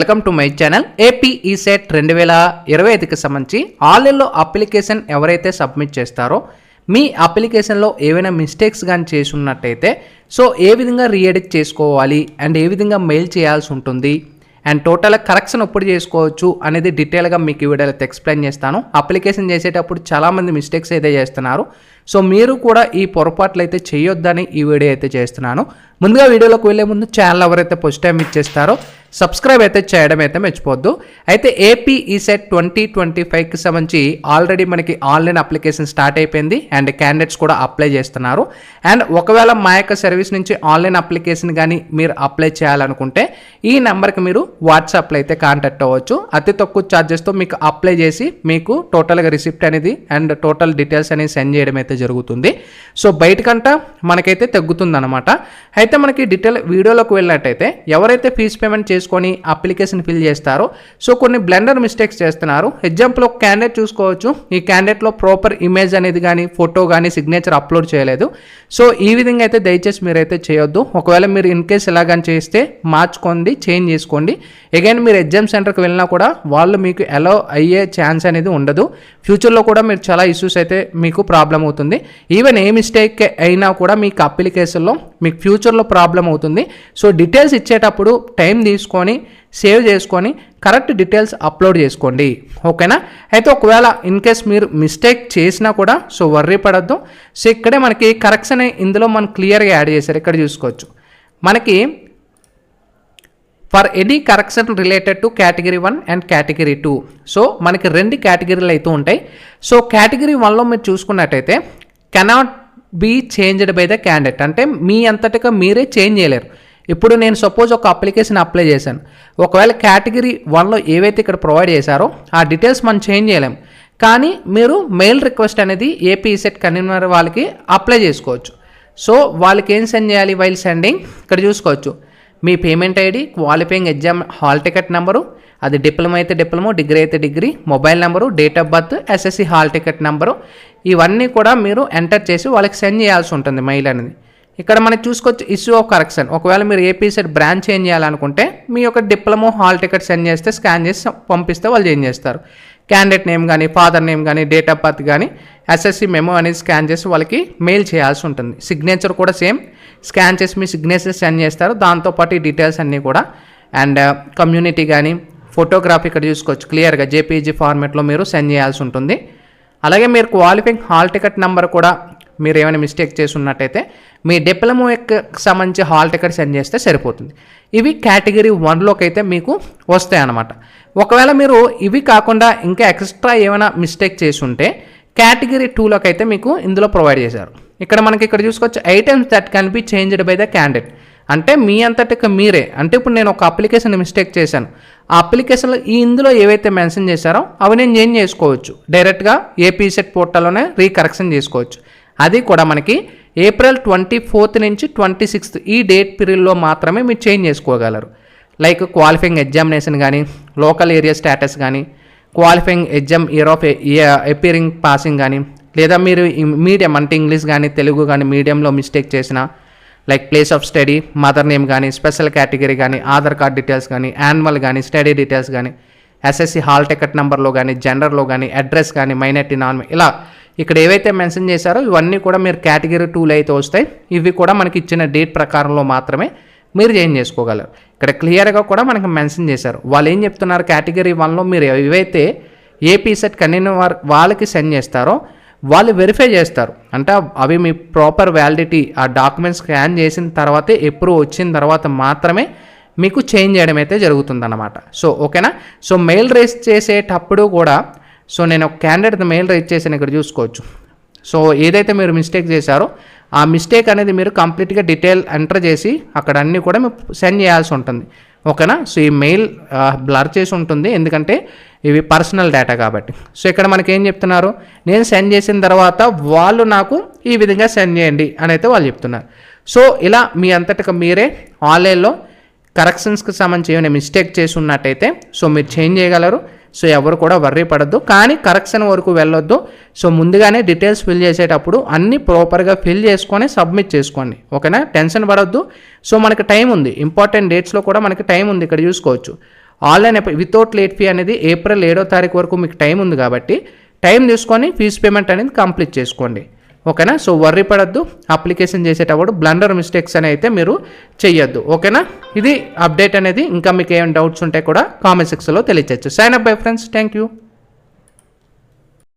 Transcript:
Welcome to my channel. AP ECET 2025కి సంబంధించి ఆన్లైన్లో అప్లికేషన్ ఎవరైతే సబ్మిట్ చేస్తారో మీ అప్లికేషన్లో ఏవైనా మిస్టేక్స్ కానీ చేసి ఉన్నట్టయితే సో ఏ విధంగా రీఎడిట్ చేసుకోవాలి అండ్ ఏ విధంగా మెయిల్ చేయాల్సి ఉంటుంది అండ్ టోటల్ కరెక్షన్ ఎప్పుడు చేసుకోవచ్చు అనేది డీటెయిల్గా మీకు ఈ వీడియోలో ఎక్స్ప్లెయిన్ చేస్తాను. అప్లికేషన్ చేసేటప్పుడు చాలామంది మిస్టేక్స్ అయితే చేస్తున్నారు. సో మీరు కూడా ఈ పొరపాట్లు అయితే చేయొద్దని ఈ వీడియో అయితే చేస్తున్నాను. ముందుగా వీడియోలోకి వెళ్ళే ముందు ఛానల్ ఎవరైతే ఫస్ట్ టైం ఇచ్చేస్తారో సబ్స్క్రైబ్ అయితే చేయడం అయితే మర్చిపోద్దు. అయితే ఏపీ ఈసెట్ 2025కి సంబంధించి ఆల్రెడీ మనకి ఆన్లైన్ అప్లికేషన్ స్టార్ట్ అయిపోయింది అండ్ క్యాండిడేట్స్ కూడా అప్లై చేస్తున్నారు. అండ్ ఒకవేళ మా యొక్క సర్వీస్ నుంచి ఆన్లైన్ అప్లికేషన్ కానీ మీరు అప్లై చేయాలనుకుంటే ఈ నెంబర్కి మీరు వాట్సాప్లో అయితే కాంటాక్ట్ అవ్వచ్చు. అతి తక్కువ ఛార్జెస్తో మీకు అప్లై చేసి మీకు టోటల్గా రిసిప్ట్ అనేది అండ్ టోటల్ డీటెయిల్స్ అనేది సెండ్ చేయడం అయితే జరుగుతుంది. సో బయటకంటా మనకైతే తగ్గుతుంది అనమాట. అయితే మనకి డీటెయిల్ వీడియోలోకి వెళ్ళినట్టయితే ఎవరైతే ఫీజు పేమెంట్ చేసుకొని అప్లికేషన్ ఫిల్ చేస్తారో సో కొన్ని బ్లెండర్ మిస్టేక్స్ చేస్తున్నారు. ఎగ్జాంపుల్ ఒక క్యాండిడేట్ చూసుకోవచ్చు. ఈ క్యాండిడేట్లో ప్రాపర్ ఇమేజ్ అనేది కానీ ఫోటో కానీ సిగ్నేచర్ అప్లోడ్ చేయలేదు. సో ఈ విధంగా అయితే దయచేసి మీరైతే చేయొద్దు. ఒకవేళ మీరు ఇన్ కేస్ ఎలాగని చేస్తే మార్చుకోండి, చేంజ్ చేసుకోండి. అగైన్ మీరు ఎగ్జామ్ సెంటర్కి వెళ్ళినా కూడా వాళ్ళు మీకు అలౌ అయ్యే ఛాన్స్ అనేది ఉండదు. ఫ్యూచర్లో కూడా మీరు చాలా ఇష్యూస్ అయితే మీకు ప్రాబ్లం అవుతుంది. ఈవెన్ ఏ మిస్టేక్ అయినా కూడా మీకు అప్లికేషన్లో మీకు ఫ్యూచర్లో ప్రాబ్లం అవుతుంది. సో డీటెయిల్స్ ఇచ్చేటప్పుడు టైం తీసుకొని సేవ్ చేసుకొని కరెక్ట్ డీటెయిల్స్ అప్లోడ్ చేసుకోండి, ఓకేనా. అయితే ఒకవేళ ఇన్ కేస్ మీరు మిస్టేక్ చేసినా కూడా సో వర్రీ పడద్దు. సో ఇక్కడే మనకి కరెక్షన్ ఇందులో మనం క్లియర్గా యాడ్ చేశారు. ఇక్కడ చూసుకోవచ్చు మనకి for any correction related to category 1 and category 2. So మనకి రెండు కేటగిరీలు అయితే ఉంటాయి. సో కేటగిరీ 1లో మీరు చూసుకున్నట్టయితే cannot be changed by the candidate, అంటే మీ అంతటిగా మీరే చేంజ్ చేయలేరు. ఇప్పుడు నేను సపోజ్ ఒక అప్లికేషన్ అప్లై చేశాను. ఒకవేళ కేటగిరీ 1లో ఏవైతే ఇక్కడ ప్రొవైడ్ చేశారో ఆ డీటెయిల్స్ మనం చేంజ్ చేయలేము. కానీ మీరు మెయిల్ రిక్వెస్ట్ అనేది ఏపీ ఈసెట్ కన్వీనర్ వాళ్ళకి అప్లై చేసుకోవచ్చు. సో వాళ్ళకి ఏం సెండ్ చేయాలి వైల్ సెండింగ్ ఇక్కడ చూసుకోవచ్చు. మీ payment ID, qualifying exam hall ticket number, అది డిప్లొమా అయితే డిప్లొమా, డిగ్రీ అయితే degree, mobile number, date of birth, SSC hall ticket number, ఇవన్నీ కూడా మీరు ఎంటర్ చేసి వాళ్ళకి సెండ్ చేయాల్సి ఉంటుంది మెయిల్ అనేది. ఇక్కడ మనకి చూసుకోవచ్చు ఇష్యూ ఆఫ్ కరెక్షన్. ఒకవేళ మీరు ఏపీ సెట్ బ్రాంచ్ చేంజ్ చేయాలనుకుంటే మీ యొక్క డిప్లొమా హాల్ టికెట్ సెండ్ చేస్తే స్కాన్ చేసి పంపిస్తే వాళ్ళు చేంజ్ చేస్తారు. క్యాండిడేట్ నేమ్ కానీ ఫాదర్ నేమ్ కానీ డేట్ ఆఫ్ బర్త్ కానీ ఎస్ఎస్సి మెమో అనేది స్కాన్ చేసి వాళ్ళకి మెయిల్ చేయాల్సి ఉంటుంది. సిగ్నేచర్ కూడా సేమ్ స్కాన్ చేసి మీ సిగ్నేచర్ సెండ్ చేస్తారు. దాంతోపాటు ఈ డీటెయిల్స్ అన్నీ కూడా అండ్ కమ్యూనిటీ కానీ ఫోటోగ్రాఫ్ ఇక్కడ చూసుకోవచ్చు క్లియర్గా జేపీజీ ఫార్మేట్లో మీరు సెండ్ చేయాల్సి ఉంటుంది. అలాగే మీరు క్వాలిఫైయింగ్ హాల్ టికెట్ నెంబర్ కూడా మీరు ఏమైనా మిస్టేక్ చేసి ఉన్నట్టయితే మీ డిప్లొమాకి సంబంధించి హాల్ టికెట్ సెండ్ చేస్తే సరిపోతుంది. ఇవి కేటగిరీ 1లోకి అయితే మీకు వస్తాయి అన్నమాట. ఒకవేళ మీరు ఇవి కాకుండా ఇంకా ఎక్స్ట్రా ఏమైనా మిస్టేక్ చేసి ఉంటే కేటగిరీ 2లోకి అయితే మీకు ఇందులో ప్రొవైడ్ చేశారు. ఇక్కడ మనకి ఇక్కడ చూసుకోవచ్చు items that can be changed by the candidate, అంటే మీ అంతటికి మీరే. అంటే ఇప్పుడు నేను ఒక అప్లికేషన్ మిస్టేక్ చేశాను, ఆ అప్లికేషన్లో ఇందులో ఏవైతే మెన్షన్ చేశారో అవి నేను చేంజ్ చేసుకోవచ్చు. డైరెక్ట్గా ఏపీ సెట్ పోర్టల్లోనే రీకరెక్షన్ చేసుకోవచ్చు. అది కూడా మనకి ఏప్రిల్ 24 నుంచి 26 ఈ డేట్ పీరియడ్లో మాత్రమే మీరు చేంజ్ చేసుకోగలరు. లైక్ క్వాలిఫైయింగ్ ఎగ్జామినేషన్ కానీ, లోకల్ ఏరియా స్టేటస్ కానీ, qualifying exam year of appearing passing కానీ, లేదా మీరు మీడియం అంటే ఇంగ్లీష్ కానీ తెలుగు కానీ మీడియంలో మిస్టేక్ చేసిన like place of study, mother name కానీ, స్పెషల్ కేటగిరీ కానీ, ఆధార్ కార్డ్ డీటెయిల్స్ కానీ, యాన్యువల్ కానీ, స్టడీ డీటెయిల్స్ కానీ, ఎస్ఎస్సి హాల్ టికెట్ నెంబర్లో కానీ, జెండర్లో కానీ, అడ్రస్ కానీ, మైనారిటీ నాన్ ఇలా ఇక్కడ ఏవైతే మెన్షన్ చేశారో ఇవన్నీ కూడా మీరు కేటగిరీ 2లో అయితే వస్తాయి. ఇవి కూడా మనకి ఇచ్చిన డేట్ ప్రకారంలో మాత్రమే మీరు చేంజ్ చేసుకోగలరు. ఇక్కడ క్లియర్గా కూడా మనకి మెన్షన్ చేశారు. వాళ్ళు ఏం చెప్తున్నారు, కేటగిరీ 1లో మీరు ఏవైతే ఏపీ సెట్ కన్వీనర్ వాళ్ళకి సెండ్ చేస్తారో వాళ్ళు వెరిఫై చేస్తారు. అంటే అవి మీ ప్రాపర్ వ్యాలిడిటీ ఆ డాక్యుమెంట్స్ స్కాన్ చేసిన తర్వాతే అప్రూవ్ వచ్చిన తర్వాత మాత్రమే మీకు చేంజ్ చేయడం అయితే జరుగుతుందన్నమాట. సో ఓకేనా. సో మెయిల్ రేస్ చేసేటప్పుడు కూడా సో నేను ఒక క్యాండిడేట్ మెయిల్ రైజ్ చేశాను ఇక్కడ చూసుకోవచ్చు. సో ఏదైతే మీరు మిస్టేక్ చేశారో ఆ మిస్టేక్ అనేది మీరు కంప్లీట్గా డీటెయిల్ ఎంటర్ చేసి అక్కడ అన్నీ కూడా మీరు సెండ్ చేయాల్సి ఉంటుంది, ఓకేనా. సో ఈ మెయిల్ బ్లర్ చేసి ఉంటుంది ఎందుకంటే ఇవి పర్సనల్ డేటా కాబట్టి. సో ఇక్కడ మనకి ఏం చెప్తున్నారు, నేను సెండ్ చేసిన తర్వాత వాళ్ళు నాకు ఈ విధంగా సెండ్ చేయండి అని అయితే వాళ్ళు చెప్తున్నారు. సో ఇలా మీ అంతటికి మీరే ఆన్లైన్లో కరెక్షన్స్కి సంబంధించి ఏమైనా మిస్టేక్ చేసి ఉన్నట్టయితే సో మీరు చేంజ్ చేయగలరు. సో ఎవరు కూడా వర్రీ పడద్దు, కానీ కరెక్షన్ వరకు వెళ్ళొద్దు. సో ముందుగానే డీటెయిల్స్ ఫిల్ చేసేటప్పుడు అన్నీ ప్రాపర్గా ఫిల్ చేసుకొని సబ్మిట్ చేసుకోండి, ఓకేనా. టెన్షన్ పడొద్దు. సో మనకి టైం ఉంది, ఇంపార్టెంట్ డేట్స్లో కూడా మనకి టైం ఉంది. ఇక్కడ చూసుకోవచ్చు ఆన్లైన్ వితౌట్ లేట్ ఫీ అనేది ఏప్రిల్ 7వ తారీఖు వరకు మీకు టైం ఉంది కాబట్టి టైం తీసుకొని ఫీజు పేమెంట్ అనేది కంప్లీట్ చేసుకోండి. ఓకేనా. సో వర్రీ పడద్దు, అప్లికేషన్ చేసేటప్పుడు బ్లండర్ మిస్టేక్స్ అని అయితే మీరు చెయ్యొద్దు. ఓకేనా. ఇది అప్డేట్ అనేది. ఇంకా మీకు ఏమైనా డౌట్స్ ఉంటే కూడా కామెంట్ సెక్షన్లో తెలియచేయచ్చు. Sign up bye friends. Thank you.